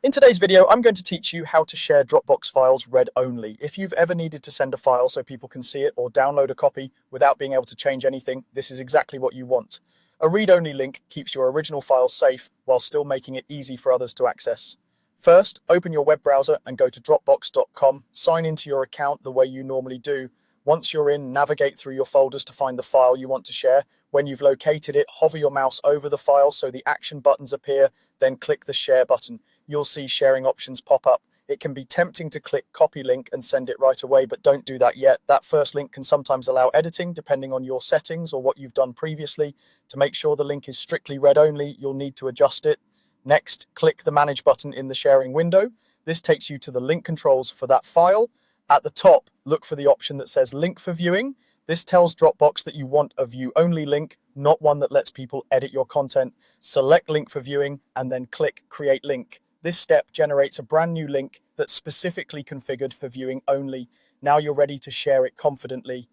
In today's video, I'm going to teach you how to share Dropbox files read-only. If you've ever needed to send a file so people can see it or download a copy without being able to change anything, this is exactly what you want. A read-only link keeps your original file safe while still making it easy for others to access. First, open your web browser and go to dropbox.com. Sign into your account the way you normally do. Once you're in, navigate through your folders to find the file you want to share. When you've located it, hover your mouse over the file so the action buttons appear, then click the share button. You'll see sharing options pop up. It can be tempting to click copy link and send it right away, but don't do that yet. That first link can sometimes allow editing depending on your settings or what you've done previously. To make sure the link is strictly read only, you'll need to adjust it. Next, click the manage button in the sharing window. This takes you to the link controls for that file. At the top, look for the option that says link for viewing. This tells Dropbox that you want a view-only link, not one that lets people edit your content. Select link for viewing and then click create link. This step generates a brand new link that's specifically configured for viewing only. Now you're ready to share it confidently.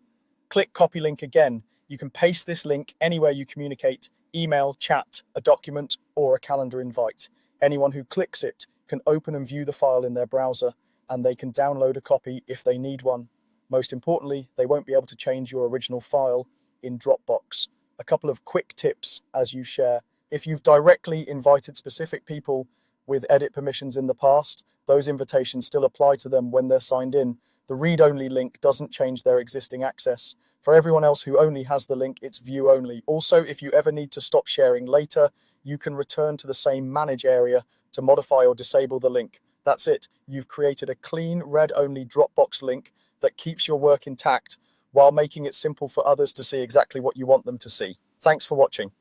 Click copy link again. You can paste this link anywhere you communicate: email, chat, a document, or a calendar invite. Anyone who clicks it can open and view the file in their browser, and they can download a copy if they need one. Most importantly, they won't be able to change your original file in Dropbox. A couple of quick tips as you share. If you've directly invited specific people with edit permissions in the past, those invitations still apply to them when they're signed in. The read-only link doesn't change their existing access. For everyone else who only has the link, it's view only. Also, if you ever need to stop sharing later, you can return to the same manage area to modify or disable the link. That's it. You've created a clean, read-only Dropbox link that keeps your work intact while making it simple for others to see exactly what you want them to see. Thanks for watching.